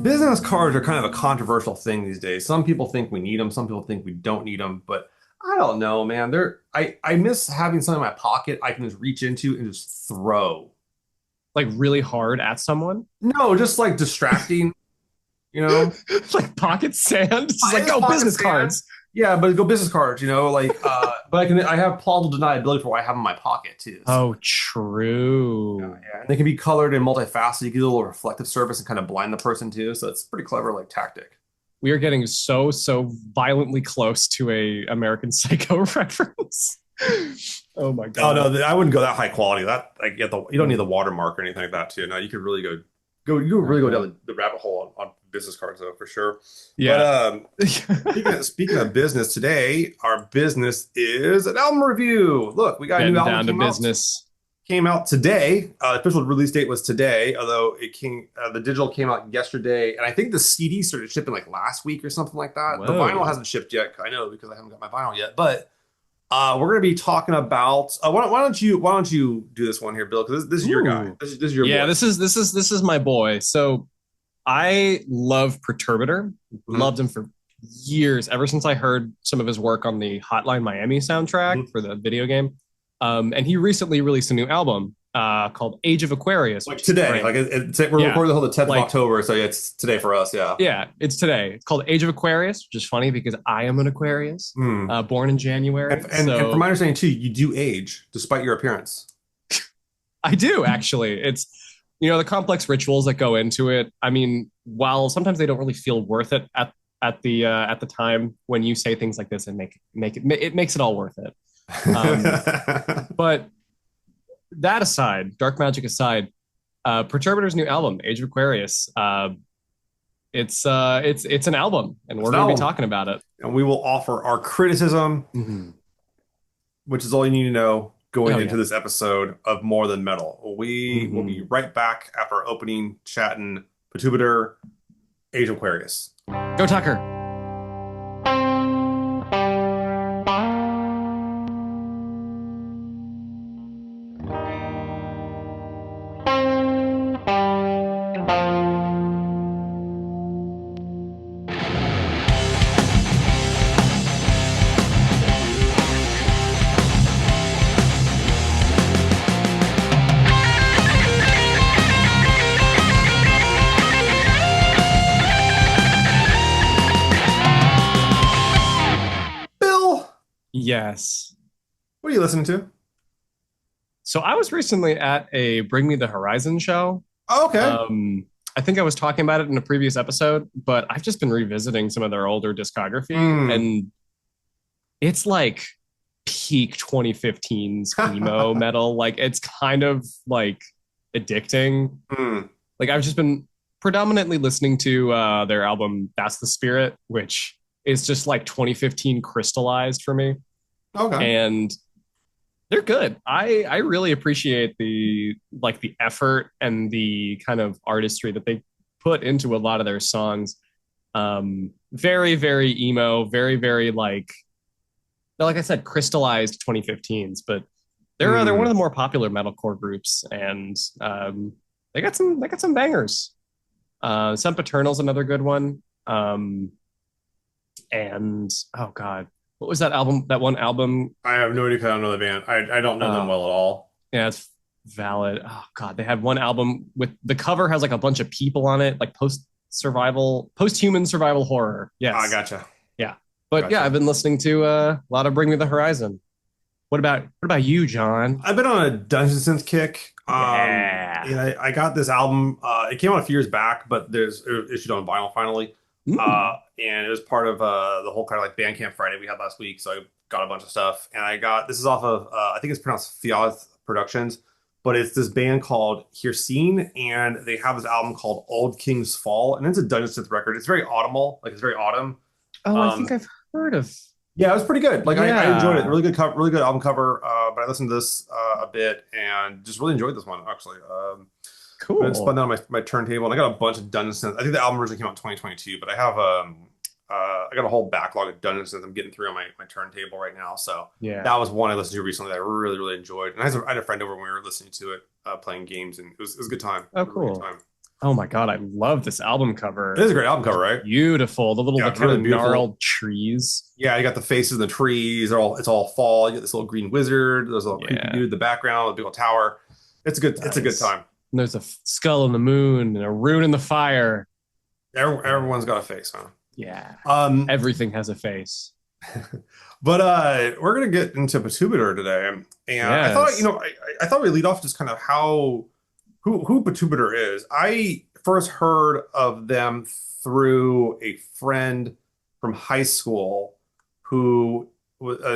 Business cards are kind of a controversial thing these days. Some people think we need them, some people think we don't need them, but I don't know, man. I miss having something in my pocket I can just reach into and just throw. Like really hard at someone. No, just like distracting, you know? Like pocket sand. It's just It like, is oh, pocket business sand. cards. Yeah, but go business cards, but I have plausible deniability for what I have in my pocket too. So Oh, true. yeah, and they can be colored and multifaceted. You get a little reflective surface and kind of blind the person too. So it's a pretty clever like tactic. We are getting so violently close to a American Psycho reference. Oh my Oh no, god. I wouldn't go that high quality. That I get the you don't need the Mm. watermark or anything like that too. No, you could really you could really go Uh-huh. down the rabbit hole on business cards though for sure. But Yeah. speaking of business, today our business is an album review. Look, we got a new Getting album down to business. came out today. Official release date was today, although the digital came out yesterday, and I think the CD started shipping like last week or something like that. The vinyl Whoa. hasn't shipped yet. I know because I haven't got my vinyl yet, but. We're going to be talking about. Why don't you do this one here, Bill? Because this is your guy. Ooh. This is your Yeah, boy. this is my boy. So I love Perturbator. Mhm, Loved him for years, ever since I heard some of his work on the Hotline Miami soundtrack mhm. for the video game. And he recently released a new album called Age of Aquarius, Like which is today, great. we're Yeah, recording the whole the 10th of like October, so yeah, it's today for us. Yeah. yeah, it's today. It's called Age of Aquarius, which is funny because I am an Aquarius, Hmm. born in January. And from my So understanding too, you do age despite your appearance. I do actually. It's the complex rituals that go into it. I mean, while sometimes they don't really feel worth it at the time when you say things like this and it makes it all worth it. Um, but that aside, dark magic aside, Perturbator's new album, Age of Aquarius, it's an album, and It's we're an going to be album, talking about it. and we will offer our criticism, Mhm. which is all you need to know going Oh into yeah. this episode of More Than Metal. We will be Mhm. right back after our opening chat and Perturbator Age of Aquarius. Go Tucker. Bill, Yes. what are you listening to? So I was recently at a Bring Me the Horizon show. Oh, okay. Um, I think I was talking about it in a previous episode, but I've just been revisiting some of their older discography, Hmm. and it's like peak 2015's emo metal. Like it's kind of like addicting. Hmm. Like I've just been predominantly listening to their album That's the Spirit, which is just like 2015 crystallized for me. Okay. And they're good. I really appreciate the effort and the kind of artistry that they put into a lot of their songs. Very emo, very like I said, crystallized 2015s, but they're one Hmm. of the more popular metalcore groups, and they got some bangers. Sempiternal's another good one. And oh god, what was that album? That one album? I have no idea 'cause I don't know the band. I don't know them Uh, well at all. yeah, it's valid. Oh god, they had one album with the cover has like a bunch of people on it, like post-human survival horror. I Yes, gotcha. yeah. But yeah, I've Gotcha. been listening to a lot of Bring Me the Horizon. What about you, John? I've been on a Dungeons Synth kick. Yeah. I got this album. It came out a few years back, but it was issued on vinyl finally. Mm. And it was part of the whole kind of like Bandcamp Friday we had last week. So I got a bunch of stuff, and I got this is off of I think it's pronounced Fiaz Productions, but it's this band called Hircine, and they have this album called Old King's Fall, and it's a Dungeons Synth record. It's very autumnal, like it's very autumn. Oh, I think Um, I've heard of. Yeah, it was pretty good. Like I enjoyed it. Yeah. Really good cover, really good album cover. But I listened to this a bit and just really enjoyed this one actually. But it's spun Cool. down my turntable, and I got a bunch of Dungeons. I think the album originally came out in 2022, but I got a whole backlog of Dungeons I'm getting through on my turntable right now. So Yeah. that was one I listened to recently that I really enjoyed. And I had a friend over when we were listening to it, playing games, and it was a good time. Oh, It was a really good cool. time. Oh my god, I love this album cover. It is a great album cover, It's right? beautiful. The little Yeah, like it's kind really of beautiful. gnarled trees. Yeah, you got the faces in the trees. It's all fall. You get this little green wizard. There's a little creepy Yeah, dude in the background with a big old tower. It's a good nice. time. And there's a skull in the moon and a rune in the fire. Yeah, Everyone's got a face, huh? yeah. Um, Everything has a face. but we're gonna get into Perturbator today, and I thought, Yes. I thought we'd lead off just kind of how who Perturbator is. I first heard of them through a friend from high school who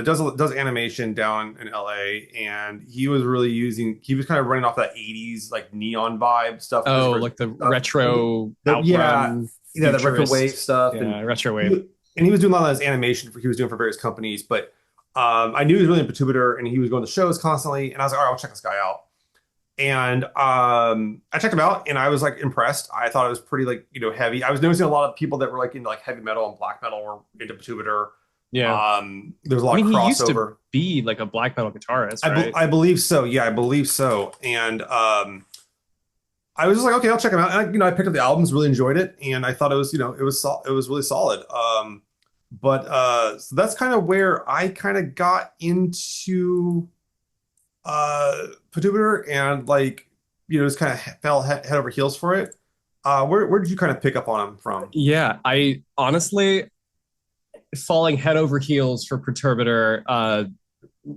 does animation down in LA, and he was kind of running off that 80s like neon vibe stuff for his Oh, like the stuff. retro Yeah, outrun the retro wave futurist. stuff, Yeah, retro wave. he was doing a lot of his animation he was doing for various companies, but I knew he was really into Perturbator, and he was going to shows constantly, and I was like, all right, I'll check this guy out. And I checked him out, and I was like impressed. I thought it was pretty like heavy. I was noticing a lot of people that were like into like heavy metal and black metal were into Perturbator. Yeah. There's a I lot of mean, he used to crossover. be like a black metal guitarist, right? I believe so. Yeah, I believe so. And I was just like, okay, I'll check him out. And I picked up the albums, really enjoyed it, and I thought it was it was really solid. But so that's kind of where I kind of got into Perturbator, and like just kind of fell head over heels for it. Where did you kind of pick up on him from? Yeah, I honestly falling head over heels for Perturbator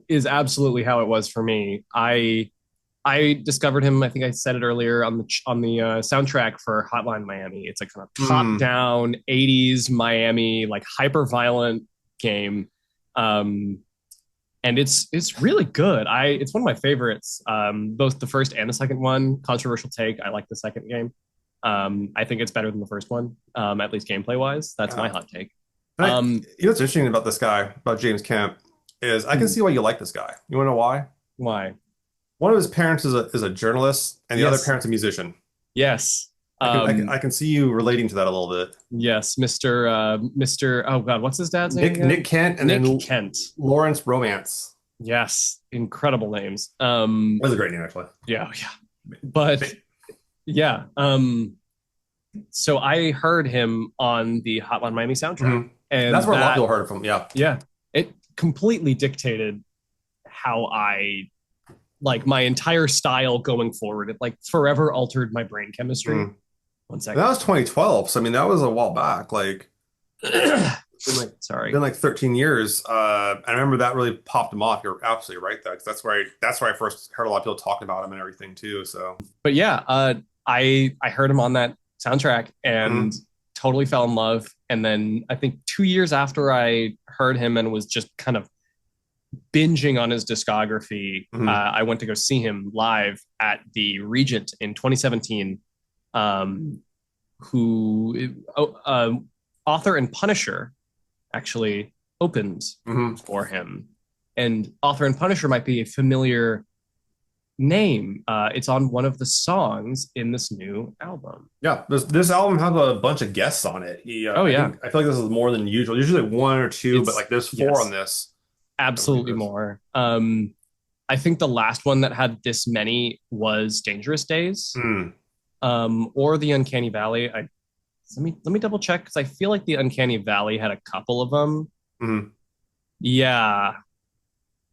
is absolutely how it was for me. I discovered him. I think I said it earlier on the soundtrack for Hotline Miami. It's a kind of top Mm, down '80s Miami like hyper violent game, um, and it's really good. It's one of my favorites. Both the first and the second one. Controversial take. I like the second game. I think it's better than the first one, at least gameplay wise. That's my yeah. hot take. And Um, what's interesting about this guy, about James Kemp, is I can hmm, see why you like this guy. You want to know why? why? One of his parents is a journalist, and the other Yes, parent's a musician. yes, I can see you relating to that a little bit. yes, Mister. Oh God, what's his dad's name Nick again? Kent, and Nick then Kent. Lawrence Romance. Yes, incredible names. That's a great name, actually. Yeah, yeah, but yeah. So I heard him on the Hotline Miami soundtrack, Mhm. That's and where a lot of people heard it from. Yeah. yeah, it completely dictated how I like my entire style going forward. It like forever altered my brain chemistry. Mhm. One And that second. was 2012, so I mean that was a while back. Like Sorry. been like 13 years. I remember that really popped him off. You're absolutely right, though, 'cause that's where I first heard a lot of people talking about him and everything too. So. But yeah, I heard him on that soundtrack and Mhm. totally fell in love. And then I think 2 years after I heard him and was just kind of binging on his discography, Mhm. I went to go see him live at the Regent in 2017. Um, author and Punisher actually opened Mhm. for him, and author and Punisher might be a familiar name. It's on one of the songs in this new album. Yeah, this album has a bunch of guests on it. Oh yeah, I feel like this is more than usual. Usually like one or two, but it's like there's four on yes, this. I believe absolutely this. more. I think the last one that had this many was Dangerous Days, Mm. or the Uncanny Valley. Let me double check because I feel like the Uncanny Valley had a couple of them. Mhm. Yeah,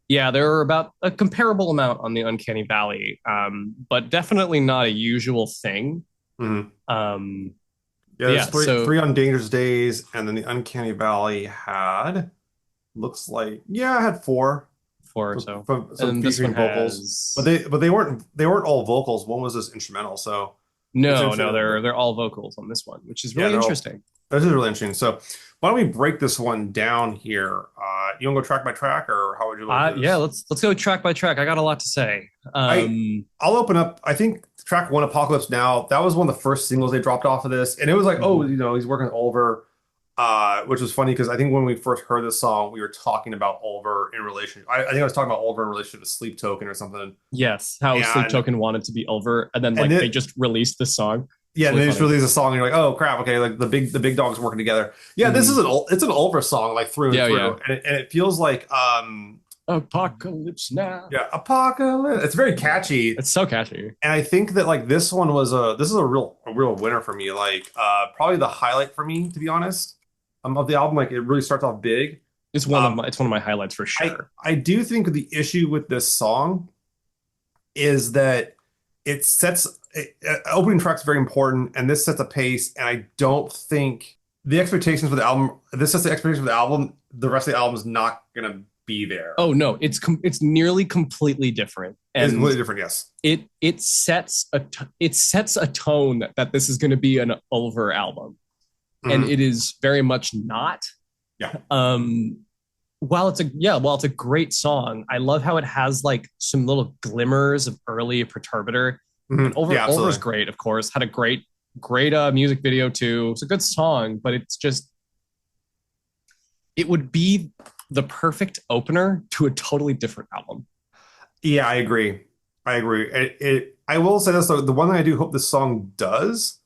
yeah, there were about a comparable amount on the Uncanny Valley, but definitely not a usual thing. Mhm. Um, Yeah, but there's yeah, so three on Dangerous Days, and then the Uncanny Valley had looks like I had four four or so, from and some then this one featuring vocals, but has they weren't all vocals. One was just instrumental, so it's no, interesting. no. They're all vocals on this one, which is Yeah, really they're all. interesting. This is really interesting. So why don't we break this one down here? You want to go track by track, or how would you like to do Yeah, this? let's go track by track. I got a lot to say. I'll open up. I think track one, Apocalypse Now. That was one of the first singles they dropped off of this, and it was like, oh, Mhm. he's working with Oliver, which was funny because I think when we first heard this song, we were talking about Oliver in relation. I think I was talking about Oliver in relation to Sleep Token or something, Yes, how Sleep and Token wanted to be over, and then and like they it just released this song. yeah, It's and really they just funny. released a song, and you're like, oh crap, okay, like the big dogs working together. Yeah, this is Mhm. it's an Oliver song like through and Yeah, yeah. through, and it feels like Apocalypse Now. Yeah, Apocalypse. It's very catchy. It's so catchy. And I think that like this one was this is a real winner for me. Like probably the highlight for me, to be honest, of the album. Like it really starts off big. It's one of my highlights for I sure. I do think the issue with this song is that it sets opening track's very important, and this sets a pace. And I don't think the expectations for the album. This sets the expectations for the album. The rest of the album is not gonna be there. Oh no, it's nearly completely different, It's and completely different. Yes. it sets a tone that this is going to be an over album, and Mhm. it is very much not. Yeah. While it's a great song, I love how it has like some little glimmers of early Perturbator. And Mhm. Yeah. Over's Absolutely. great, of course. Had a great music video too. It's a good song, but it's just it would be the perfect opener to a totally different album. Yeah, I agree. I agree. I will say this though, the one thing I do hope this song does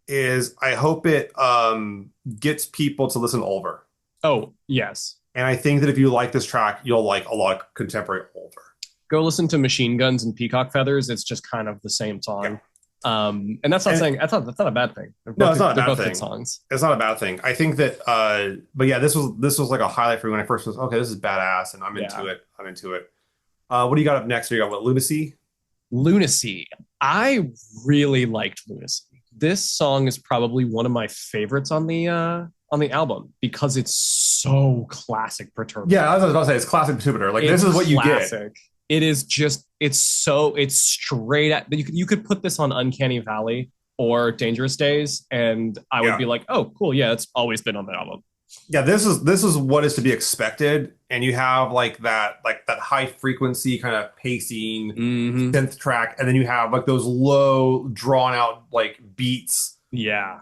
is I hope it gets people to listen to Ulver. Oh yes, And I think that if you like this track, you'll like a lot of contemporary Ulver. go listen to Machine Guns and Peacock Feathers. It's just kind of the same Yeah. song. And that's not And saying that's not a bad thing. no, it's not a They're bad both good thing. songs. It's not a bad thing. I think that but yeah, this was like a highlight for me when I first was okay, this is badass and I'm Yeah. into it. I'm into it. What do you got up next? You got what, Lunacy? Lunacy. I really liked Lunacy. This song is probably one of my favorites on the album because it's so classic Yeah, Perturbator. I was about to say it's classic Jupiter. Like this It's is what you get. classic. It is just it's straight at you could put this on Uncanny Valley or Dangerous Days and I would Yeah. be like, "Oh, cool. Yeah, it's always been on the album." Yeah, this is what is to be expected, and you have like that high frequency kind of pacing Mhm. synth track, and then you have like those low drawn out like beats. Yeah.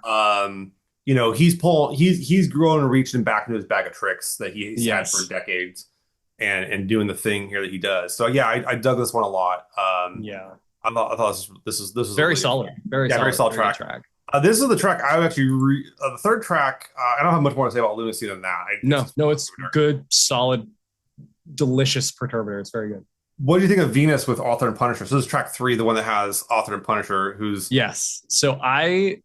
He's grown and reached and back into his bag of tricks that he's had for Yes. decades, and doing the thing here that he does. So yeah, I dug this one a lot. Yeah. I thought this was a Very really solid. Very yeah, very solid. solid Very good track. track. This is the track I would actually the third track. I don't have much more to say about Lunacy than that. It's No, just no, it's good, solid, delicious Perturbator. It's very good. what do you think of Venus with Author and Punisher? So this is track three, the one that has Author and Punisher, who's Yes. So I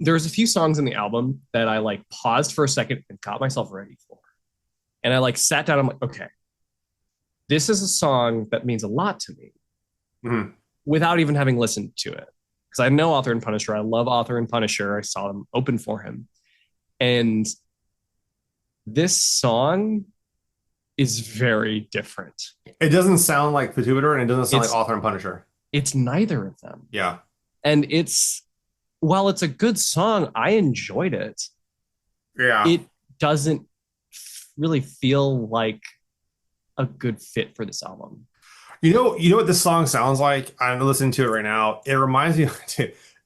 there's a few songs in the album that I like paused for a second and got myself ready for. And I like sat down, I'm like, okay, this is a song that means a lot to me mhm. without even having listened to it. Because I know Author and Punisher. I love Author and Punisher. I saw them open for him. And this song is very different. It doesn't sound like Pituiter and it doesn't sound like It's Author and Punisher. it's neither of them. Yeah. And it's while it's a good song, I enjoyed it. Yeah. It doesn't really feel like a good fit for this album. You know what this song sounds like? I'm listening to it right now. It reminds me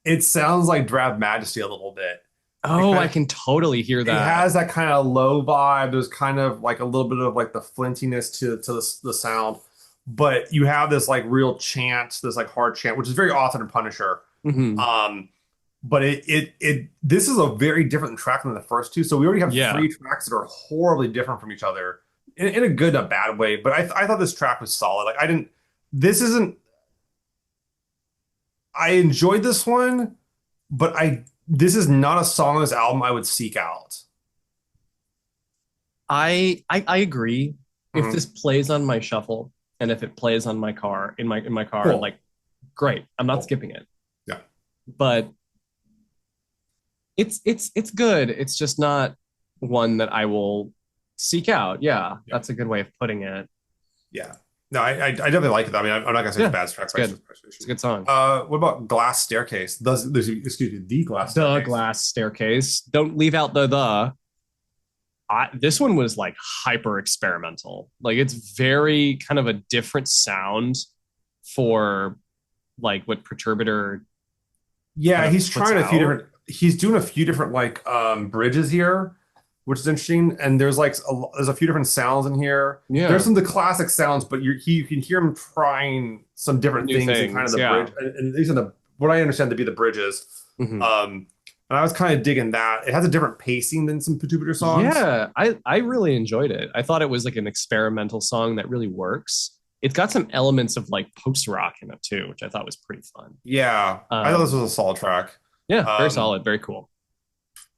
it sounds like Drab Majesty a little bit. It Oh, kind I of can totally hear it that. has that kind of low vibe. There's kind of like a little bit of like the flintiness to the sound, but you have this like real chant, this like hard chant, which is very Author and Punisher. Hmm. Um, but this is a very different track than the first two. So we already have Yeah. three tracks that are horribly different from each other in a good and a bad way. But I thought this track was solid. Like I didn't. This isn't. I enjoyed this one, but this is not a song on this album I would seek out. I agree. If Mhm. this plays on my shuffle and if it plays on my car in my car, Cool. like great. I'm not Cool. skipping it. Yeah. But it's good. It's just not one that I will seek out. Yeah, Yeah. that's a good way of putting it. Yeah. No, I definitely like it. I mean, I'm not gonna say it's a Yeah, bad track. it's good. It's a good song. What about Glass Staircase? Excuse me, the Glass The Staircase. glass staircase. Don't leave out the. This one was like hyper experimental. Like it's very kind of a different sound for like what Perturbator Yeah, kind of he's puts trying a few out. different. He's doing a few different like bridges here, which is interesting. And there's like there's a few different sounds in here. Yeah. There's some of the classic sounds, but you can hear him trying some different New things in kind of things. the Yeah. bridge. And these are the what I understand to be the bridges. Mhm. Um, and I was kind of digging that. It has a different pacing than some Perturbator songs. Yeah, I really enjoyed it. I thought it was like an experimental song that really works. It's got some elements of like post rock in it too, which I thought was pretty fun. Yeah, I thought this was Um, a solid track. yeah, very Um, solid, very cool.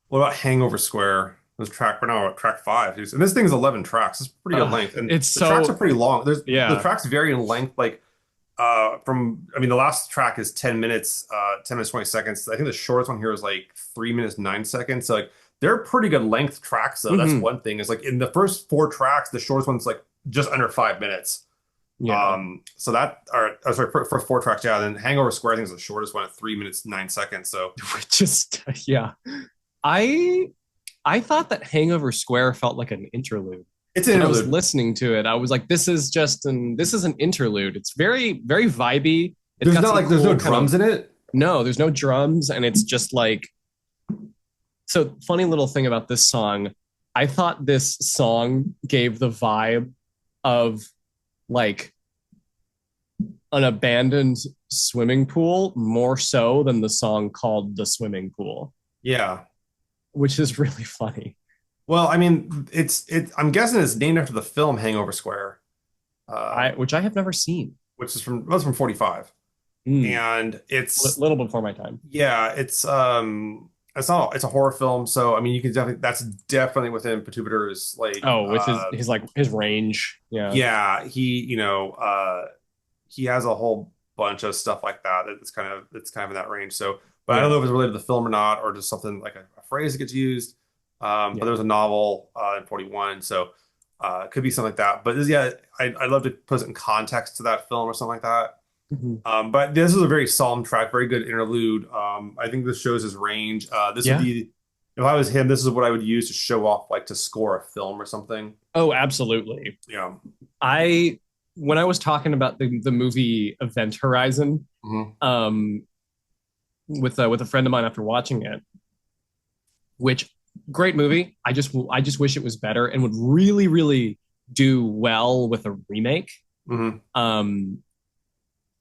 what about Hangover Square? This track, we're now at track five. And this thing is 11 tracks. It's pretty good length. And It's the tracks are so pretty long. The yeah. tracks vary in length. Like I mean, the last track is 10 minutes, 10 minutes, 20 seconds. I think the shortest one here is like 3 minutes, 9 seconds. So like they're pretty good length tracks though. That's Hmm. one thing. Is like in the first four tracks, the shortest one's like just under 5 minutes. Yeah. So that, or sorry, for four tracks, yeah. Then Hangover Square, I think is the shortest one at 3 minutes, 9 seconds. So Just yeah. I I thought that Hangover Square felt like an interlude. it's an When I was interlude. listening to it, I was like, this is an interlude. It's very, very vibey. It's There's got not some like there's no cool kind drums of in it. no, there's no drums, and it's just like so funny little thing about this song. I thought this song gave the vibe of like an abandoned swimming pool more so than the song called The Swimming Pool, Yeah. which is really funny. Well, I mean, I'm guessing it's named after the film Hangover Square, I um, which I have never seen. which is from was from 45. Mm, And little before my time. yeah, it's not it's a horror film, so I mean you can definitely that's definitely within Perturbator's like Oh, with his like his range. Yeah. yeah, he has a whole bunch of stuff like that it's kind of in that range. So but I don't Yeah. know if it's related to the film or not, or just something like a phrase that gets used. But Yeah. there was a novel in 41, so it could be something like that. But this, yeah, I'd love to put it in context to that film or something like that. Mhm. But this is a very solemn track, very good interlude. I think this shows his range. This would Yeah. be, if I was him, this is what I would use to show off, like to score a film or something. Oh, absolutely. Yeah. I when I was talking about the movie Event Horizon, Hmm. um, with a friend of mine after watching it, which great movie. I just wish it was better and would really really do well with a remake. Hmm. Um,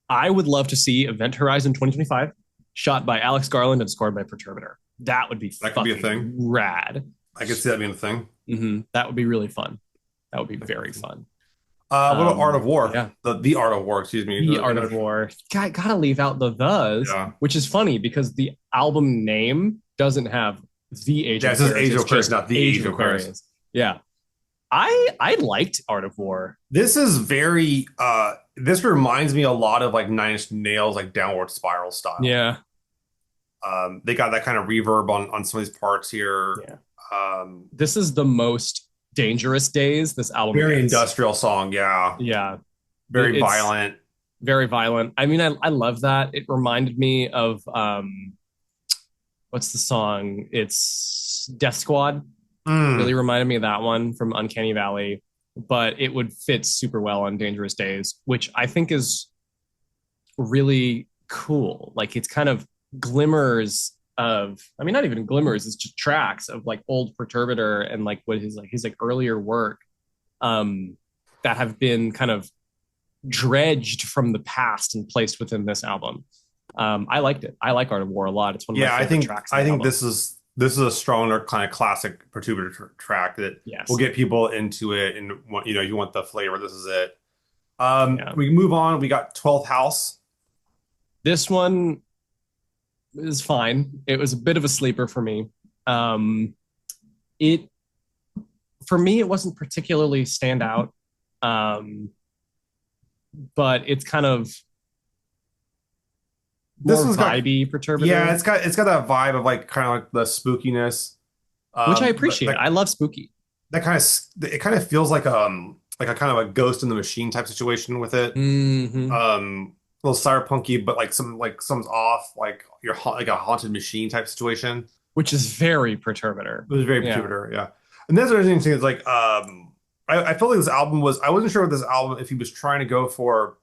I would love to see Event Horizon 2025 shot by Alex Garland and scored by Perturbator. That would be That could be a fucking thing. rad. I could see that being a thing. That would be really fun. That would be That could be very a thing. fun. What about Art of War? Yeah, The Art of War, excuse me. the Art of War. Gotta leave out the thes, Yeah. which is funny because the album name doesn't have the Age Yeah, of it says Aquarius. Age of It's Aquarius, just not the Age Age of of Aquarius. Aquarius. Yeah, I liked Art of War. This is very this reminds me a lot of like Nine Inch Nails, like Downward Spiral style. Yeah, They got that kind of reverb on some of these parts here. yeah. Um, This is the most dangerous days this album very gets. industrial song, yeah. Yeah, Very it's violent. very violent. I mean, I love that. It reminded me of what's the song? It's Death Squad. Really Mm. reminded me of that one from Uncanny Valley, but it would fit super well on Dangerous Days, which I think is really cool. Like it's kind of glimmers of, I mean, not even glimmers, it's just tracks of like old Perturbator and like what his like earlier work um that have been kind of dredged from the past and placed within this album. I liked it. I like Art of War a lot. It's one of my Yeah, favorite tracks on I the think album. this is a stronger kind of classic Perturbator track that will Yes. get people into it and you know you want the flavor. This is it. Yeah. We move on. We got 12th House. This one is fine. It was a bit of a sleeper for me. Um, it for me it wasn't particularly stand out, um, but it's kind of This more one's got vibey yeah, Perturbator, it's got that vibe of like kind of like the spookiness. which I But appreciate. I love spooky. that kind of it kind of feels like a kind of a ghost in the machine type situation with it. Mm-hmm. A little cyberpunky, but like some's off, like like a haunted machine type situation. Which is very Perturbator. It was very Yeah. Jupiter, yeah. And that's the interesting thing is like I felt like this album was I wasn't sure with this album if he was trying to go for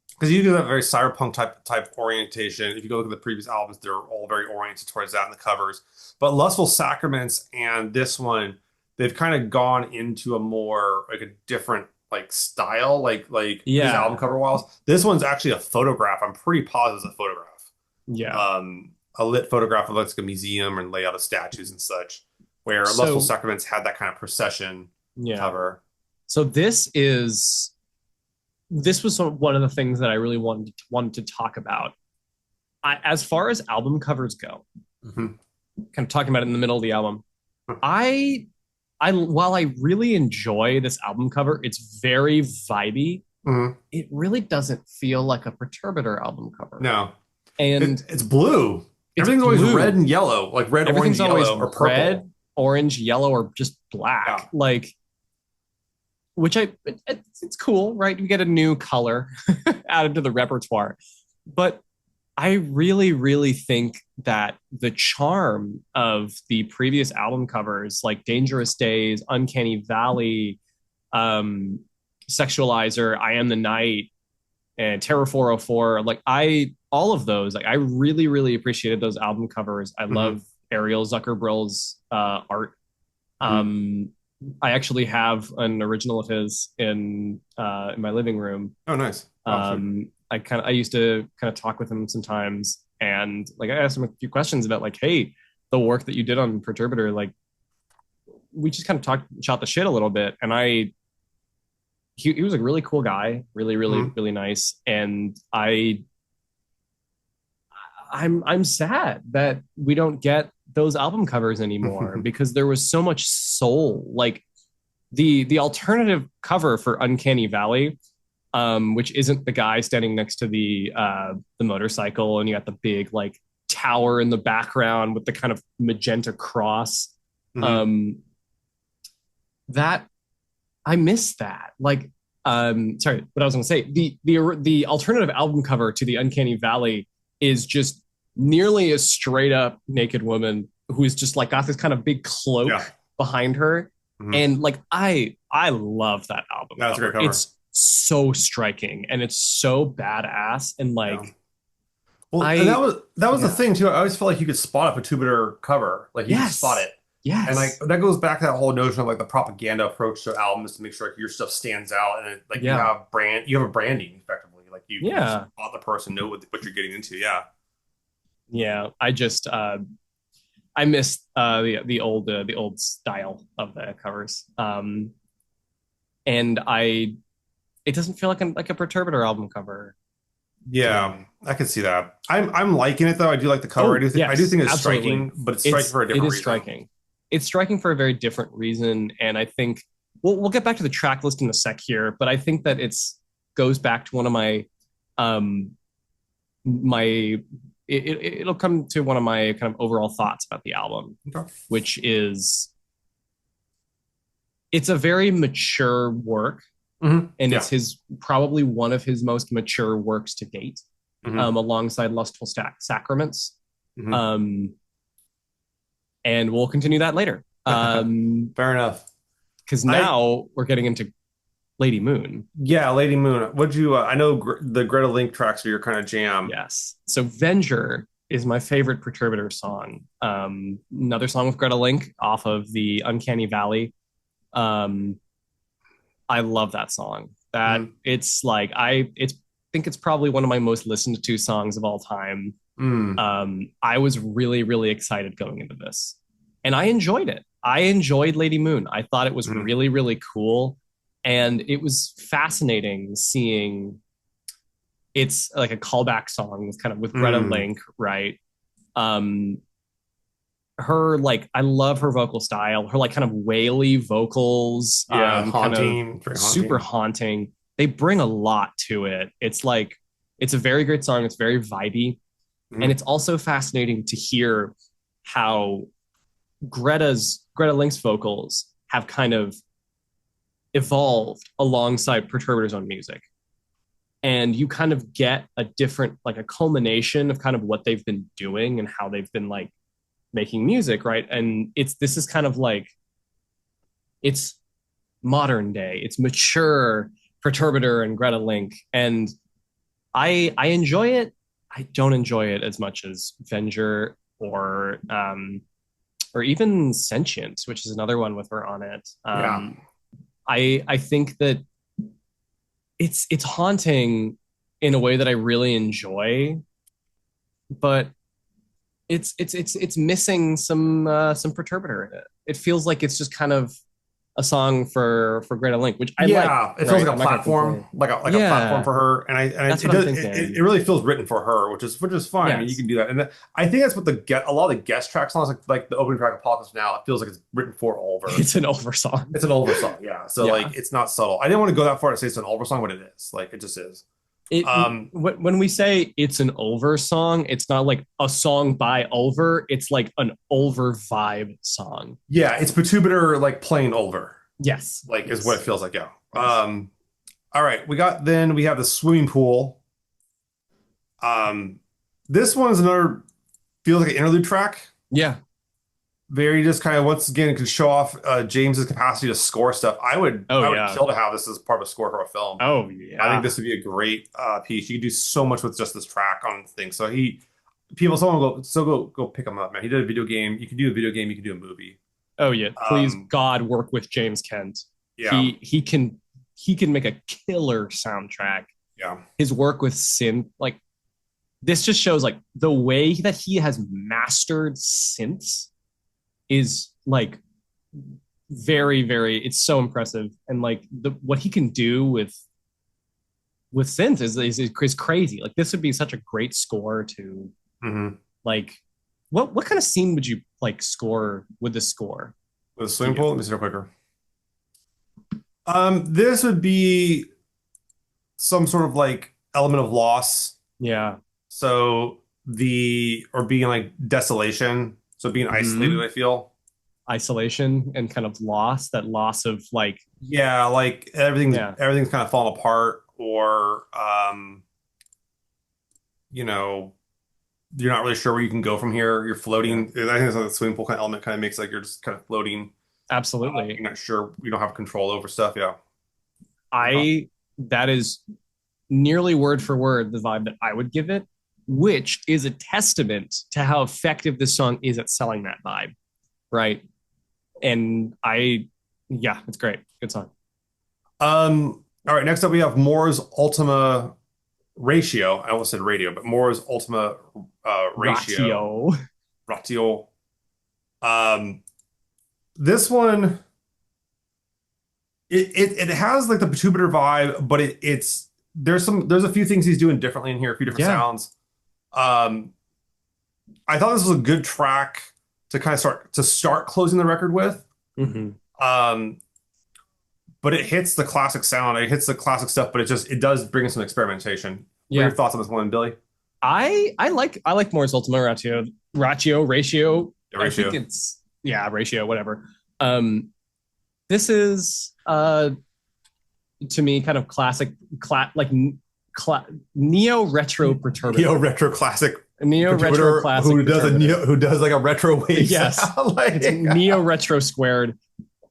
because you do that very cyberpunk type orientation. If you go look at the previous albums, they're all very oriented towards that in the covers. But Lustful Sacraments and this one, they've kind of gone into a more like a different like style, like his album Yeah. cover wise. This one's actually a photograph. I'm pretty positive it's a photograph. Yeah. a lit photograph of like a museum and layout of statues and such, where Lustful So Sacraments had that kind of procession yeah. cover. So this was one of the things that I really wanted to talk about. As far as album covers go, Hmm. kind of talking about it in the middle of the album, I while I really enjoy this album cover, it's very vibey. Hmm. It really doesn't feel like a Perturbator album cover. No, And it's blue. it's Everything's always red blue. and yellow, like red, orange, Everything's always yellow, or purple. red, orange, yellow, or just Yeah. black. Like, which it's cool, right? You get a new color added to the repertoire. But I really, really think that the charm of the previous album covers, like Dangerous Days, Uncanny Valley, um, Sexualizer, I Am the Night, and Terror 404, like all of those, like I really, really appreciated those album covers. I Hmm. love Ariel Zuckerbrill's art. Hmm. Um, I actually have an original of his in my living room. Oh, nice. Oh, sweet. I used to kind of talk with him sometimes, and like I asked him a few questions about like, hey, the work that you did on Perturbator, like we just kind of shot the shit a little bit, and he was a really cool guy, really, really, Hmm. really nice, and I'm sad that we don't get those album covers anymore because there was so much soul. Like the alternative cover for Uncanny Valley, which isn't the guy standing next to the motorcycle, and you got the big like tower in the background with the kind of magenta cross. Hmm. Um, that I miss that. Like, sorry, what I was going to say. The alternative album cover to the Uncanny Valley is just nearly a straight up naked woman who's just like got this kind of big cloak Yeah. behind her, Hmm. and like I love that album That's a great cover. cover. It's so striking and it's so badass, and Yeah. like Well, and I that was the yeah thing too. I always felt like you could spot a Tubular cover, like you could spot yes it, and like yes that goes back to that whole notion of like the propaganda approach to albums to make sure like your stuff stands out and like yeah you have a branding effectively, like you yeah spot the person, know what you're getting into. Yeah. yeah. I miss the old style of the covers. And I it doesn't feel like a Perturbator album cover to Yeah, me. I can see that. I'm liking it though. I do like the cover. Oh I do yes, think it's absolutely. striking, but it's striking for a It different is reason. striking. It's striking for a very different reason, and I think we'll get back to the track list in a sec here, but I think that it's goes back to one of my um my it'll come to one of my kind of overall thoughts about the album, Okay. which is it's a very mature work, Hmm. and Yeah. it's his probably one of his most mature works to date, Hmm. alongside Lustful Sacraments. Hmm. Um, and we'll continue that later. Fair enough. Because I now we're getting into Lady Moon. Yeah, Lady Moon. What'd you? I know the Greta Link tracks are your kind of jam. Yes. So Venger is my favorite Perturbator song. Another song with Greta Link off of the Uncanny Valley. Um, I love that song. That Mm. it's like it's think it's probably one of my most listened to songs of all time. Mm. I was really, really excited going into this, and I enjoyed it. I enjoyed Lady Moon. I thought it was Mm. really, really cool, and it was fascinating seeing it's like a callback song with kind of with Greta Mm. Link, right? Um, her like I love her vocal style, her like kind of waily vocals, Yeah, kind of haunting, very super haunting. haunting. They bring a lot to it. It's like it's a very great song. It's very vibey, and Mm. it's also fascinating to hear how Greta Link's vocals have kind of evolved alongside Perturbator's own music. And you kind of get a different, like a culmination of kind of what they've been doing and how they've been like making music, right? And this is kind of like it's modern day, it's mature Perturbator and Greta Link, and I enjoy it. I don't enjoy it as much as Venger or even Sentient, which is another one with her on it. Yeah. I think that it's haunting in a way that I really enjoy, but it's missing some Perturbator in it. It feels like it's just kind of a song for Greta Link, which I like. Yeah, it feels Right, like a I'm not gonna platform, complain. like a platform Yeah, for her, and that's it what I'm does it thinking. really feels written for her, which is fine. I mean, you Yes, can do that, and I think that's what a lot of the guest track songs, like the opening track of Apocalypse Now, it feels like it's written for Oliver. it's an over song. It's an Oliver song, yeah. So Yeah, like, it's not subtle. I didn't want to go that far to say it's an Oliver song, but it is. Like, it just is. it Um, when we say it's an over song, it's not like a song by Over. It's like an over vibe song. yeah, it's Perturbator like playing Oliver, Yes, like is what it yes, feels like. Yeah. yes. All right, we have the swimming pool. Um, this one is another feels like an interlude track. Yeah. Very just kind of once again can show off James's capacity to score stuff. Oh I would yeah. kill to have this as part of a score for a film. Oh I think yeah. this would be a great piece. You could do so much with just this track on things. Someone go pick him up, man. He did a video game. You can do a video game. You can do a movie. Oh yeah. Please Um, God work with James Kent. yeah, He can make a killer soundtrack. yeah. His work with synth, like this just shows like the way that he has mastered synths is like very, very, it's so impressive. And like the what he can do with synth is crazy. Like this would be such a great score to hmm like what kind of scene would you like score with the score? With a Do swimming you? pool, let me see real quicker. This would be some sort of like element of loss. Yeah. So or being like desolation. So being isolated, Hmm. I feel. Isolation and kind of loss, that loss of like, Yeah, like yeah, everything's kind of falling apart, or you know, you're not really sure where you can go from here. You're yeah, floating. I think that's like the swimming pool kind of element kind of makes like you're just kind of floating. absolutely. You're not sure. You don't have control over stuff. Yeah. Uh, That is nearly word for word the vibe that I would give it, which is a testament to how effective this song is at selling that vibe, right? And yeah, it's great. Good song. All right. Next up, we have Moore's Ultima Ratio. I almost said radio, but Moore's Ultima Ratio. Ratio. Ratio. Um, this one, it has like the Perturbator vibe, but it's there's a few things he's doing differently in here, a few different Yeah. sounds. Um, I thought this was a good track to kind of start closing the record with. Hmm. Um, but it hits the classic sound, it hits the classic stuff, but it does bring in some experimentation. What are Yeah. your thoughts on this one, Billy? I like Moore's Ultima Ratio. The I think ratio. it's yeah, ratio, whatever. This is to me kind of classic like neo retro Neo Perturbator. retro classic Neo retro Perturbator classic Perturbator. who does like a retro wave Yes. sound. It's Like neo retro squared.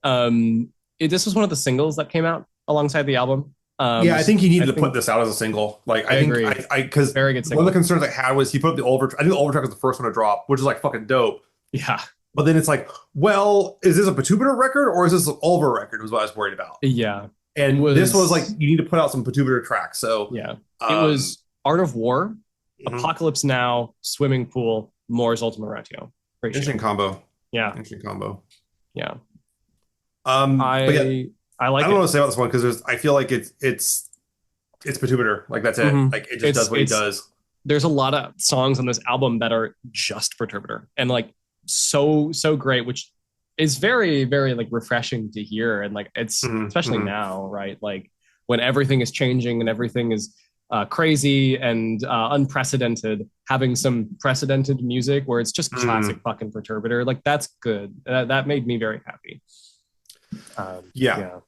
This was one of the singles that came out alongside the album. yeah, I think he needed I to put think this out as a single. Like I I think agree. I because Very good one of the single. concerns I had was he put up the Oliver. I think the Oliver track was the first one to drop, which is like fucking dope. Yeah. But then it's like, well, is this a Perturbator record or is this an Oliver record? Was what I was worried about. Yeah. It And this was like was you need to put out some Perturbator tracks. So yeah. It um, was Art of War, mhm. Apocalypse Now, Swimming Pool, Moore's Ultima Interesting Ratio. combo. Yeah. Interesting combo. Yeah. But yeah, I I like don't know it. what to say about this one because I feel like it's Perturbator. Like that's it. Hmm. Like it just does what he It's does. there's a lot of songs on this album that are just Perturbator and like so great, which is very, very like refreshing to hear. And like it's Mhm, especially mhm. now, right? Like when everything is changing and everything is crazy and unprecedented, having some precedented music where it's just classic Mhm. fucking Perturbator, like that's good. That made me very happy. Yeah. Yeah,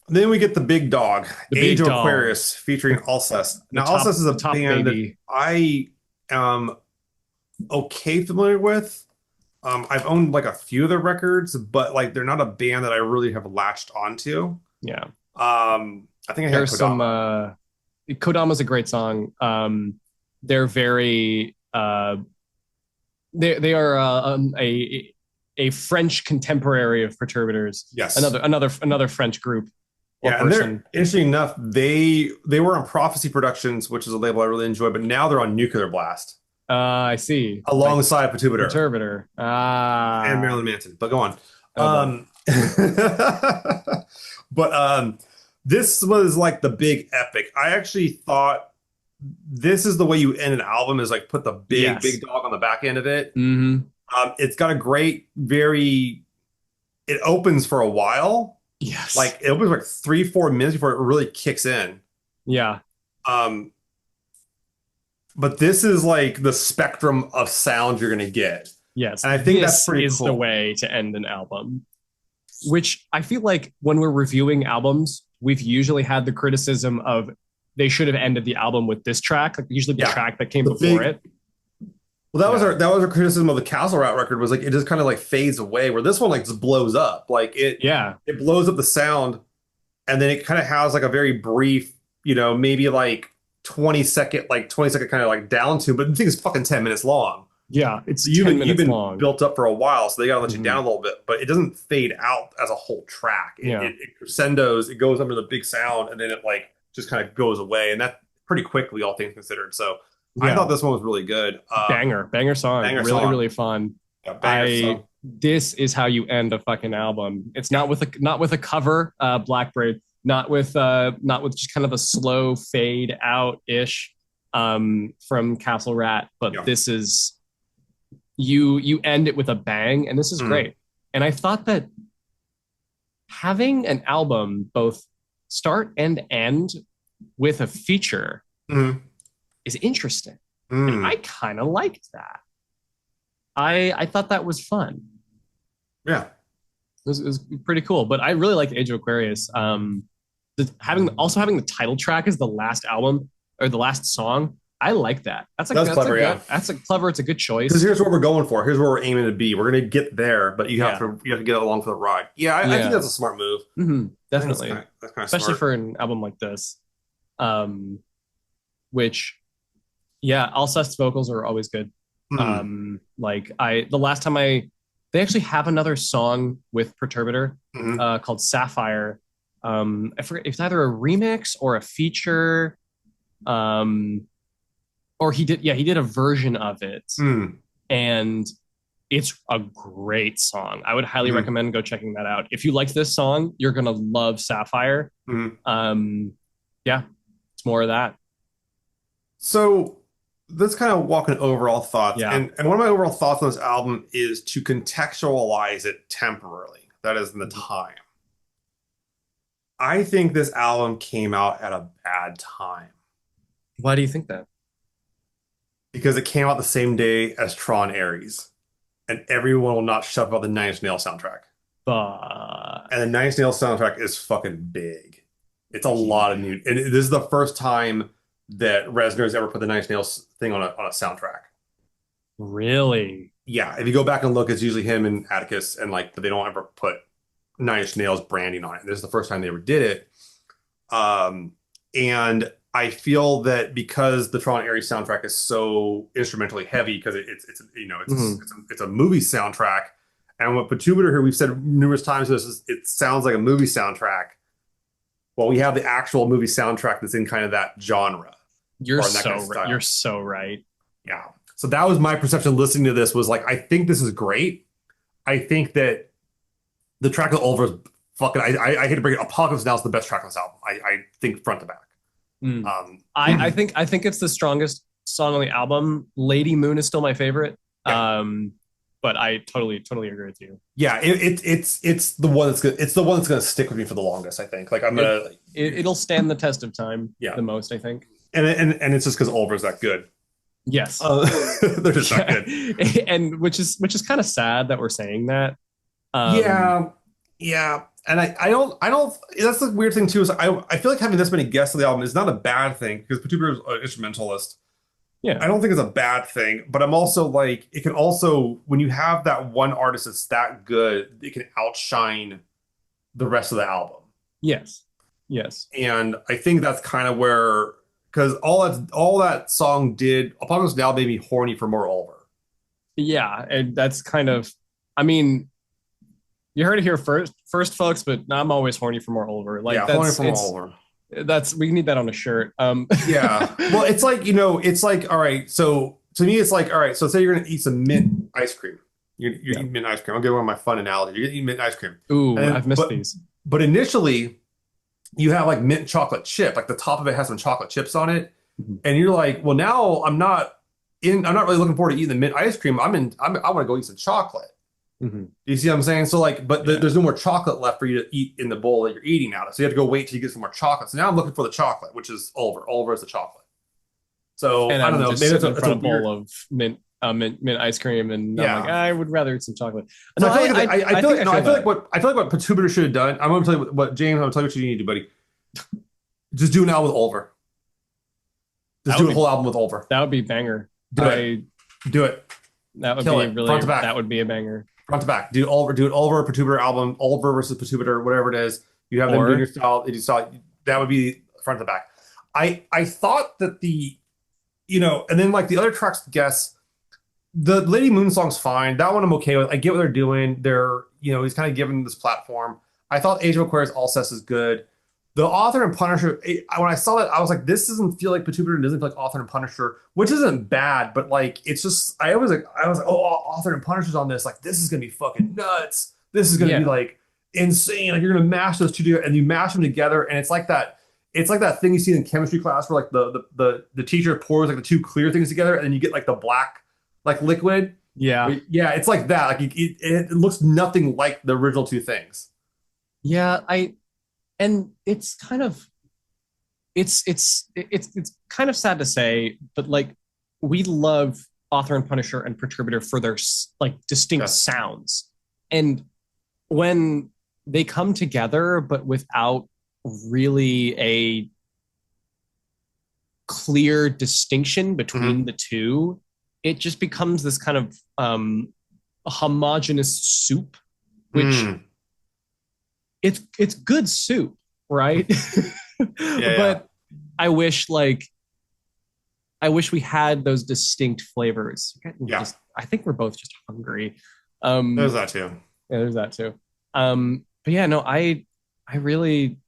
Then we get the big dog, the Age big of dog, Aquarius, featuring Alcest. the Now, Alcest is a top band that baby. I am okay familiar with. I've owned like a few of their records, but like they're not a band that I really have latched onto. Yeah, I think I had there's some. Kodama. Kodama's a great song. They're very. They are a French contemporary of Perturbators. Yes. Another French group or Yeah, and they're person. interesting enough, they were on Prophecy Productions, which is a label I really enjoy, but now they're on Nuclear Blast. I see. Like alongside Perturbator Perturbator. and Marilyn Manson. But go on. Oh boy. Um, but this was like the big epic. I actually thought this is the way you end an album is like put the big Yes. dog on the back end of it. Hmm. It's got a great, very. It opens for a while. Yes. Like it opens like 3 4 minutes before it really kicks in. Yeah. Um, but this is like the spectrum of sound you're gonna get, Yes. and I think that's This pretty is the cool. way to end an album, which I feel like when we're reviewing albums, we've usually had the criticism of they should have ended the album with this track, like usually the Yeah, track that came the before big. it. Well, Yeah. that was our criticism of the Castle Rat record was like it just kind of like fades away. Where this one like just blows up, like Yeah. it blows up the sound, and then it kind of has like a very brief, maybe like 20 second kind of like down tune, but the thing is fucking 10 minutes long. Yeah. It's So 10 you've minutes been long. built up for a while, so they gotta let you down Hmm. a little bit, but it doesn't fade out as a whole track. Yeah. It crescendos, it goes under the big sound, and then it like just kind of goes away, and that pretty quickly, all things considered. So I thought Yeah. this one was really good. Banger song. Banger Really, song, really fun. yeah, banger I song. This is how you end a fucking album. It's Yeah, not with a cover, Blackbird, not with just kind of a slow fade out ish from Castle Rat, but yeah. this is you end it with a bang, and this is Mm, great. And I thought that having an album both start and end with a feature mm, is interesting. And I mm. kind of liked that. I thought that was fun. Yeah. It was pretty cool. But I really like Age of Aquarius. Having the title track as the last album or the last song, I like that. That's clever, yeah. That's a clever. It's a good Because choice. here's what we're going for. Here's where we're aiming to be. We're gonna get there, but Yeah, you have to get along for the ride. Yeah, I think yeah, that's a smart move. I think definitely, that's kind of especially smart. for an album like this. Um, which yeah, Alcest's vocals are always good. Mm, Like the last time they actually have another song with Perturbator, mm, called Sapphire. I forget if it's either a remix or a feature. Um, or he did a version of it, mm, and it's a great song. I would highly mm, recommend go checking that out. If you like this song, you're gonna love Sapphire. mm. Um, yeah, it's more of that. So let's kind of walk in overall thoughts. Yeah. And one of my overall thoughts on this album is to contextualize it temporarily. That is in the time. I think this album came out at a bad time Why do you think that? because it came out the same day as Tron Ares. And everyone will not shut up about the Nine Inch Nails soundtrack. But And the Nine Inch Nails soundtrack is fucking big. It's a lot of yeah, new. And this is the first time that Reznor's ever put the Nine Inch Nails thing on a soundtrack. really, Yeah, if you go back and look, it's usually him and Atticus, and like, but they don't ever put Nine Inch Nails branding on it. This is the first time they ever did it. And I feel that because the Tron Ares soundtrack is so instrumentally heavy, because it's mhm. it's a movie soundtrack, and what Pituitary here we've said numerous times this is it sounds like a movie soundtrack. Well, we have the actual movie soundtrack that's in kind of that genre You're or in that kind so of right. You're style. so right. Yeah. So that was my perception listening to this was like, I think this is great. I think that the track of Over is fucking, I hate to bring it, Apocalypse Now is the best track on this album. I think front to back. Mm. Um, I think it's the strongest song on the album. Lady Moon is still my favorite. yeah. But I totally agree with you. Yeah, it's the one that's it's the one that's gonna stick with me for the longest, I think. Like I'm It, gonna it'll stand the test of time yeah. the most, I think. And it's just because Over is that good. Yes. They're just not Yeah. good. And which is kind of sad that we're saying that. Um, Yeah, yeah. And I don't that's the weird thing too, is I feel like having this many guests on the album is not a bad thing because Patuba is an instrumentalist. yeah. I don't think it's a bad thing, but I'm also like it can also when you have that one artist that's that good, it can outshine the rest of the album. Yes. Yes. And I think that's kind of where because all that song did Apocalypse Now made me horny for more Oliver. Yeah. And that's kind of, I mean, you heard it here first, folks, but I'm always horny for more Oliver. Like Yeah, horny that's for more Oliver. we need that on a shirt. Yeah. Well, it's like, it's like, all right, so to me, it's like, all right, so say you're gonna eat some mint ice cream. You're Yeah. eating mint ice cream. I'll give one of my fun analogies. You're gonna eat mint ice cream. And Ooh, then, I've missed these. but initially you have like mint chocolate chip, like the top of it has some chocolate chips on it. Mhm. And you're like, well, now I'm not really looking forward to eating the mint ice cream. I want to go eat some chocolate. Mhm. You see what I'm saying? So like, but Yeah. there's no more chocolate left for you to eat in the bowl that you're eating out of. So you have to go wait till you get some more chocolate. So now I'm looking for the chocolate, which is Oliver. Oliver is the chocolate. So And I don't I'm know. just Maybe sitting in that's a front of a bowl weird. of mint ice cream, and I'm like, Yeah. I would rather eat some chocolate. So No, I feel like I think I feel that. I feel like what Perturbator should have done. I'm going to tell you what James. I'm going to tell you what you need to do, buddy. Just do an album with Oliver. Just That do would a be whole album with Oliver. that would be banger. Do it. I Do it. That would Kill be it. Front really to back. that would be a banger. Front to back. Do Oliver. Do an Oliver Perturbator album. Oliver versus Perturbator, whatever it is. You have them doing your Or style. You style. That would be front to back. I thought that and then like the other tracks, guess the Lady Moon song's fine. That one I'm okay with. I get what they're doing. He's kind of given this platform. I thought Age of Aquarius Alcest is good. The Author and Punisher, when I saw that, I was like, this doesn't feel like Perturbator, doesn't feel like Author and Punisher, which isn't bad, but like, it's just, I was like, oh, Author and Punisher's on this. Like, this is going to be fucking nuts. This is going to be yeah, like insane. Like, you're going to mash those two together and you mash them together. And it's like that thing you see in chemistry class where like the teacher pours like the two clear things together and then you get like the black, like liquid. yeah, Yeah, it's like that. Like, it looks nothing like the original two things. yeah. And it's kind of it's kind of sad to say, but like we love Author and Punisher and Perturbator for their like distinct Yes. sounds, and when they come together, but without really a clear distinction between Mhm. the two, it just becomes this kind of homogenous soup, which Mm. it's good soup, right? Yeah, yeah. But I wish like I wish we had those distinct flavors. Yeah. I think we're both just hungry. There's Um, that too. yeah, there's that too. But yeah, no, I really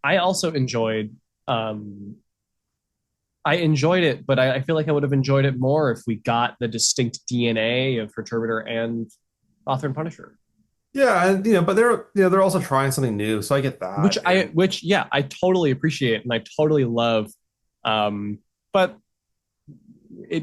I also enjoyed I enjoyed it, but I feel like I would have enjoyed it more if we got the distinct DNA of Perturbator and Author and Punisher. Yeah, and but they're also trying something new, so I get that. And Which yeah, I totally appreciate and I totally love. But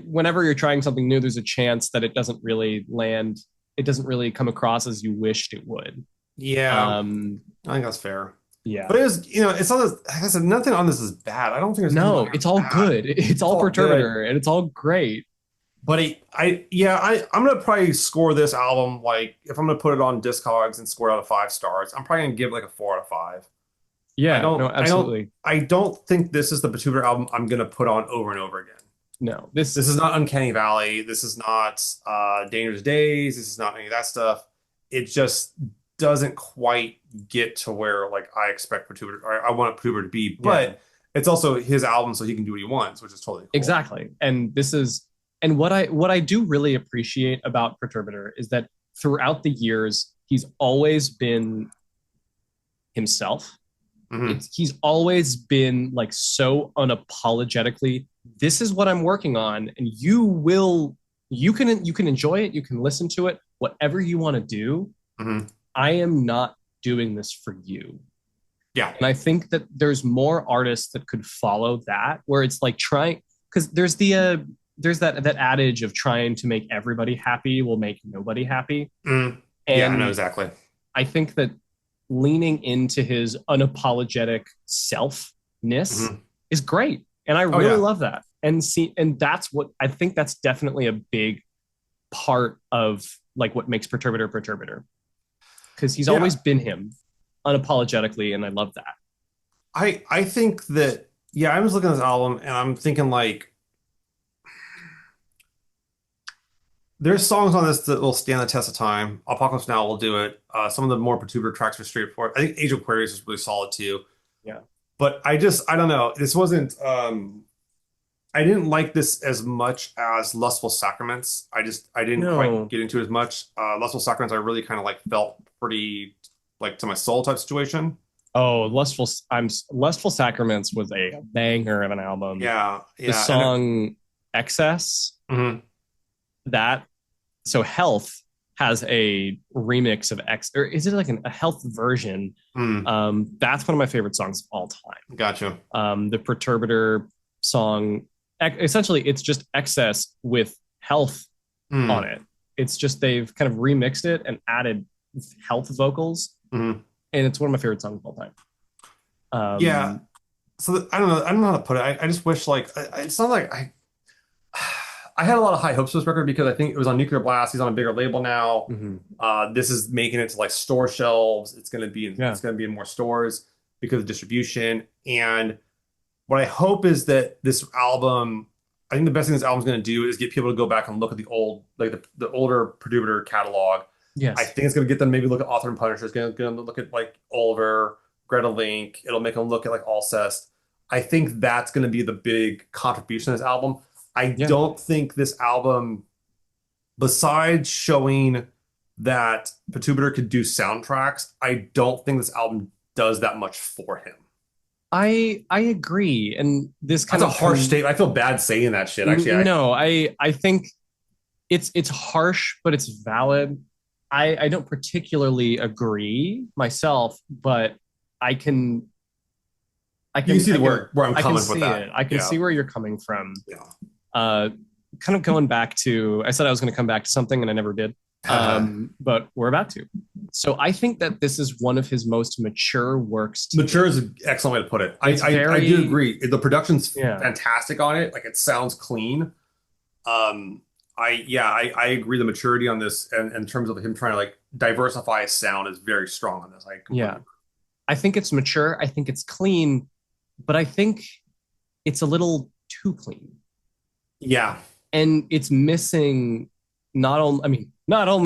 whenever you're trying something new, there's a chance that it doesn't really land. It doesn't really come across as you wished it would. yeah, Um, I think that's fair. yeah. But it's not like I said, nothing on this is bad. I don't think there's anything on No, here it's all bad. good. It's It's all all good. Perturbator and it's all great. But I'm gonna probably score this album like if I'm gonna put it on Discogs and score it out of 5 stars, I'm probably gonna give it like a 4 out of 5. I Yeah, don't no, I don't absolutely. I don't think this is the Perturbator album I'm gonna put on over and over again. No, This is not Uncanny Valley. This is not Dangerous Days. This is not any of that stuff. It just doesn't quite get to where like I expect Perturbator or I want Perturbator to be. yeah, But it's also his album, so he can do what he wants, which is totally cool. exactly. And what I do really appreciate about Perturbator is that throughout the years, he's always been himself. Hmm. He's always been like so unapologetically, this is what I'm working on, and you can enjoy it, you can listen to it, whatever you want to do. Hmm. I am not doing this for you. Yeah. And I think that there's more artists that could follow that, where it's like trying, because there's that adage of trying to make everybody happy will make nobody happy. Mm. Yeah, I know And exactly. I think that leaning into his unapologetic selfness Hmm. is great. And I Oh really yeah. love that. And that's what I think that's definitely a big part of like what makes Perturbator Perturbator. Because he's Yeah. always been him unapologetically, and I love that. I think that yeah, I was looking at this album and I'm thinking like there's songs on this that will stand the test of time. Apocalypse Now will do it. Some of the more Perturbator tracks are straightforward. I think Age of Aquarius is really solid too. Yeah. But I don't know. This wasn't I didn't like this as much as Lustful Sacraments. I didn't quite No. get into it as much. Lustful Sacraments I really kind of like felt pretty like to my soul type situation. Oh, Lustful Sacraments was a banger of an album. Yeah, The yeah. And song Excess, Hmm. that so Health has a remix of X, or is it like a Health version? Mm. That's one of my favorite songs of all time. Gotcha. The Perturbator song, essentially, it's just Excess with Health on Mm. it. It's just they've kind of remixed it and added Health vocals, Hmm. and it's one of my favorite songs of all time. Yeah. Um, So I don't know. I don't know how to put it. I just wish like it's not like I had a lot of high hopes for this record because I think it was on Nuclear Blast. He's on a bigger label now. mhm. This is making it to like store shelves. Yeah, it's gonna be in more stores because of distribution. And what I hope is that this album, I think the best thing this album's gonna do is get people to go back and look at the old, like the older Producer catalog. I yes, think it's gonna get them maybe look at Author and Punisher. It's gonna look at like Oliver, Greta Link. It'll make them look at like Alcest. I think that's gonna be the big contribution to this album. I yeah. don't think this album, besides showing that Perturbator could do soundtracks, I don't think this album does that much for him. I agree, and this That's kind a of harsh statement. I feel bad saying that shit. Actually, no, I think it's harsh, but it's valid. I don't particularly agree myself, but I can I you can can see I can where I'm I can coming with see that. it. I can Yeah, see where you're coming from. yeah. Uh, Kind of going back to, I said I was going to come back to something and I never did. But we're about to. So I think that this is one of his most mature works to Mature is date. an excellent way to put it. It's I do very, agree. The production's yeah, fantastic on it. Like it sounds clean. I agree. The maturity on this and in terms of him trying to like diversify his sound is very strong on this. I completely yeah. agree. I think it's mature. I think it's clean, but I think it's a little too clean. Yeah, And it's missing not only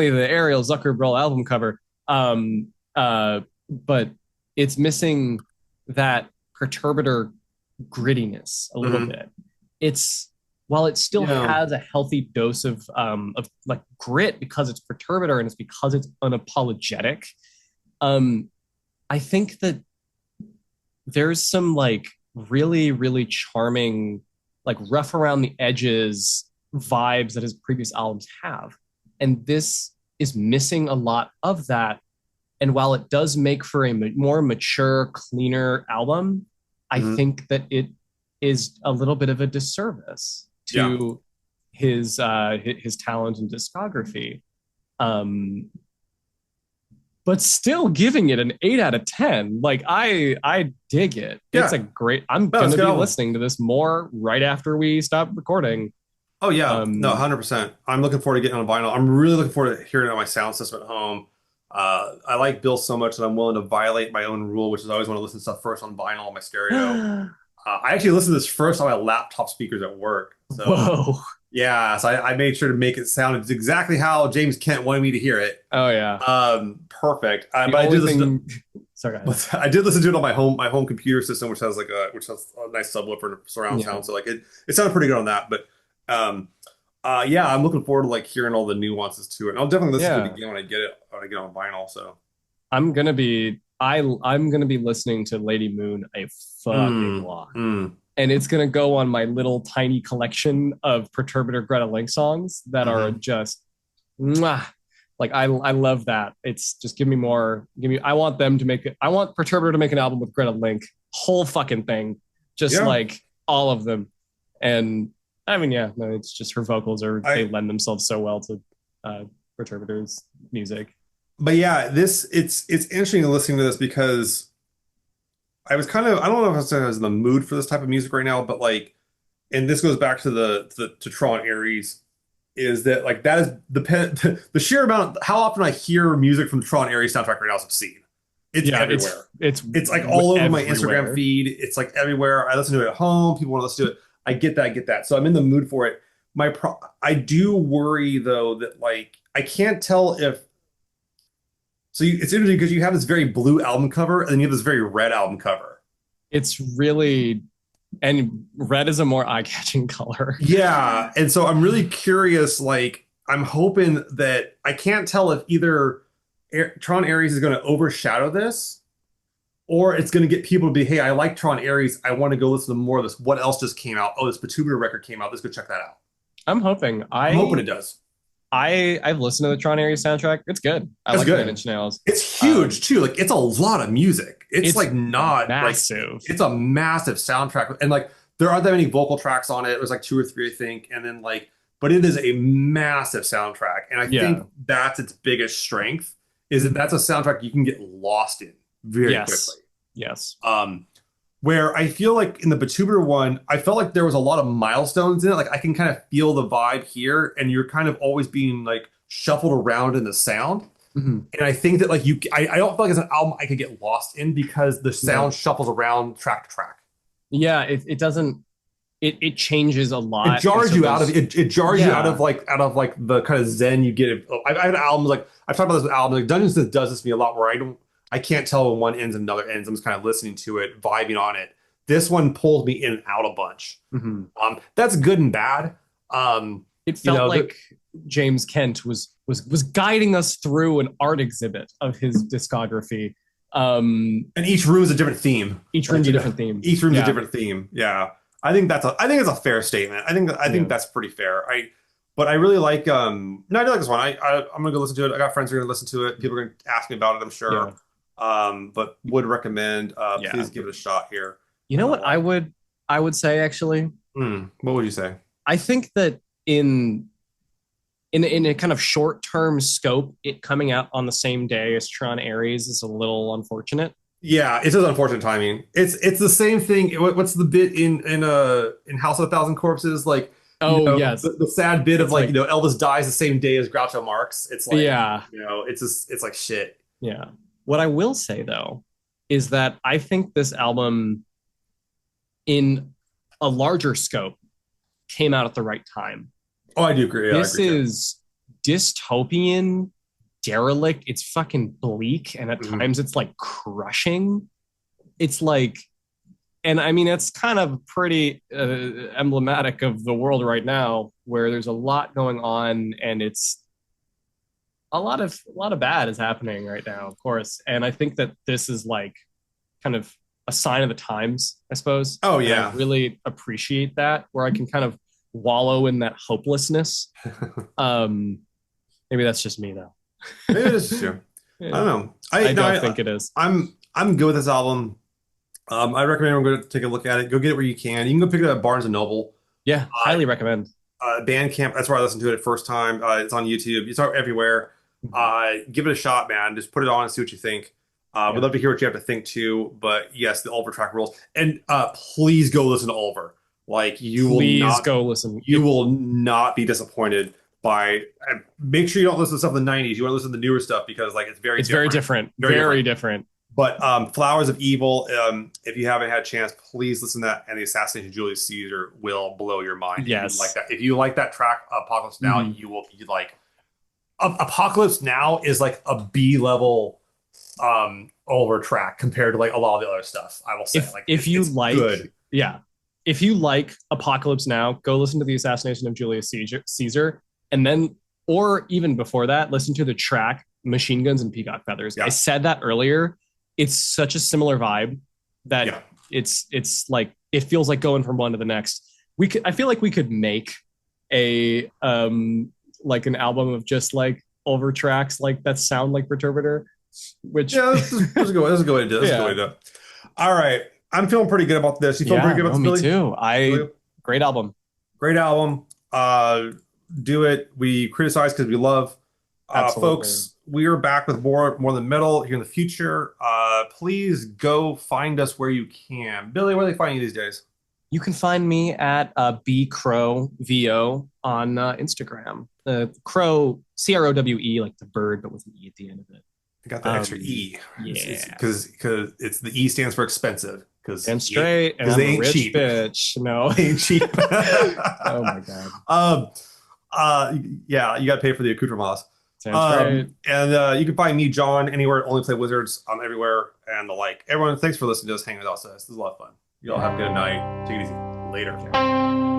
the Ariel Zuckerberg album cover, but it's missing that Perturbator grittiness a little hmm, bit. It's While it still yeah. has a healthy dose of like grit because it's Perturbator and it's because it's unapologetic. Um, I think that there's some like really charming, like rough around the edges vibes that his previous albums have, and this is missing a lot of that. And while it does make for a more mature, cleaner album, I Hmm. think that it is a little bit of a disservice Yeah. to his talent and discography. Um, but still giving it an 8 out of 10. Like I dig it. It's a Yeah. great, I'm No, going it's a to good be album. listening to this more right after we stop recording. Oh yeah, no, Um 100%. I'm looking forward to getting on vinyl. I'm really looking forward to hearing it on my sound system at home. I like Bill so much that I'm willing to violate my own rule, which is I always want to listen to stuff first on vinyl on my stereo. I actually listened to this first on my laptop speakers at work. So whoa. yeah, so I made sure to make it sound exactly how James Kent wanted me to hear it. Oh yeah. Perfect. The But I only did listen to, thing sorry go ahead. but I did listen to it on my home computer system, which has a nice subwoofer and surround Yeah. sound. So like it sounded pretty good on that. But um, yeah, I'm looking forward to like hearing all the nuances to it. And I'll definitely listen to it Yeah. again when I get on vinyl. So I'm gonna be listening to Lady Moon a fucking mm, lot. mm, And it's gonna go on my little tiny collection of Perturbator Greta Link songs that are mhm. just mwah. Like I love that. It's just give me more. Give me. I want them to make it. I want Perturbator to make an album with Greta Link, whole fucking thing, just Yeah. like all of them. And I mean, yeah, no, it's just her vocals are they I lend themselves so well to uh, Perturbator's music. but yeah, this it's interesting listening to this because I don't know if I was in the mood for this type of music right now, but like, and this goes back to to Tron Ares, is that like that is the sheer amount how often I hear music from the Tron Ares soundtrack right now is obscene. It's Yeah, everywhere. it's It's like all over my Instagram everywhere. feed. It's like everywhere. I listen to it at home. People want to listen to it. I get that. So I'm in the mood for it. I do worry though that like I can't tell if it's interesting because you have this very blue album cover and then you have this very red album cover. It's really and red is a more eye-catching color. Yeah, and so I'm really curious. Like I'm hoping that I can't tell if either Tron Ares is going to overshadow this or it's going to get people to be, hey, I like Tron Ares. I want to go listen to more of this. What else just came out? Oh, this Perturbator record came out. Let's go check that out. I'm hoping. I'm hoping it does. I've listened to the Tron Ares soundtrack. It's good. I It's like the Nine good. Inch Nails. It's huge too. Like it's a lot of music. It's It's like not like massive. it's a massive soundtrack, and like there aren't that many vocal tracks on it. There's like two or three, I think, and then like, but it is a massive soundtrack, and I Yeah. think that's its biggest strength is that that's a soundtrack you can get lost in very Yes. quickly. Yes. Where I feel like in the Batuber one, I felt like there was a lot of milestones in it. Like I can kind of feel the vibe here, and you're kind of always being like shuffled around in the sound. Mhm. And I think that like I don't feel like it's an album I could get lost in because the No. sound shuffles around track to track. Yeah, it doesn't it changes a lot. It jars you out of it. It jars you Yeah. out of like the kind of zen you get. I had albums like I've talked about this with albums like Dungeons that does this to me a lot where I can't tell when one ends and another ends. I'm just kind of listening to it, vibing on it. This one pulls me in and out a bunch. Mhm. That's good and bad. It You felt know, like James Kent was guiding us through an art exhibit of his discography. and each room is a different theme. Each room's a different theme. Each room's a Yeah. different theme. Yeah, I think it's a fair statement. I think Yeah. that's pretty fair. But I really like no, I do like this one. I'm gonna go listen to it. I got friends who are gonna listen to it. People are gonna ask me about it, I'm Yeah. sure. But would recommend. Yeah. Please give it a shot here. You know what I would say actually? What would you say? I think that in a kind of short-term scope, it coming out on the same day as Tron Ares is a little unfortunate. Yeah, it's just unfortunate timing. It's the same thing. What's the bit in House of a Thousand Corpses? Like, you Oh, know, yes. the sad bit of It's like, like, you know, Elvis dies the same day as Groucho Marx. It's like, yeah. you know, it's just it's like shit. Yeah. What I will say though is that I think this album in a larger scope came out at the right time. Oh, I do agree. Yeah, I This agree too. is dystopian, derelict. It's fucking bleak, and at Mhm. times it's like crushing. It's like, and I mean, it's kind of pretty emblematic of the world right now, where there's a lot going on, and it's a lot of bad is happening right now, of course. And I think that this is like kind of a sign of the times, I suppose. Oh And yeah. I really appreciate that, where I can kind of wallow in that hopelessness. Um, Maybe that's just me though. Maybe it is true. I don't Yeah. know. I No, don't think it is. I'm good with this album. I recommend everyone go take a look at it. Go get it where you can. You can go pick it up at Barnes and Noble. Yeah, Uh, highly recommend. Bandcamp. That's where I listened to it at first time. It's on YouTube. It's everywhere. Give it a shot, man. Just put it on and see what you think. We'd Yeah. love to hear what you have to think too. But yes, the Ulver track rules. And please go listen to Ulver. Like Please go listen. you will not be disappointed by. Make sure you don't listen to stuff in the '90s. You want to listen to the newer stuff because like it's very It's very different. Very Very different. different. But Flowers of Evil, if you haven't had a chance, please listen to that. And the Assassination of Julius Caesar will blow your mind. Yes. If you like that. If you like that track, Apocalypse Now, Mhm. you like. Apocalypse Now is like a B level over track compared to like a lot of the other stuff. I will say, If you it's like, good. yeah, if you like Apocalypse Now, go listen to the Assassination of Julius Caesar, and then, or even before that, listen to the track Machine Guns and Peacock Feathers. Yeah. I said that earlier. It's such a similar vibe that Yeah. it's like it feels like going from one to the next. I feel like we could make a like an album of just like over tracks like that sound like Perturbator, which Yeah, this is a good way. This is a good way to do it. This is a good Yeah. way to do it. All right, I'm feeling pretty good about this. You feeling pretty good about no, this, me Billy? too. Great album. Great album. Do it. We criticize because we love. Absolutely. Folks, we are back with more than metal here in the future. Please go find us where you can. Billy, where are they finding you these days? You can find me at bcrowvo on Instagram. Crow, Crowe, like the bird, but with an E at the end of it. I got the extra E. Yeah. Because it's the E stands for expensive. Because And straight, and I'm they a ain't rich cheap. bitch. No. They ain't cheap. Oh my god. Yeah, you got to pay for the accoutrements. Sounds great. And you can find me, John, anywhere. Only Play Wizards. I'm everywhere and the like. Everyone, thanks for listening to us, hanging with us. This is a lot of fun. You all have a good night. Take it easy. Later.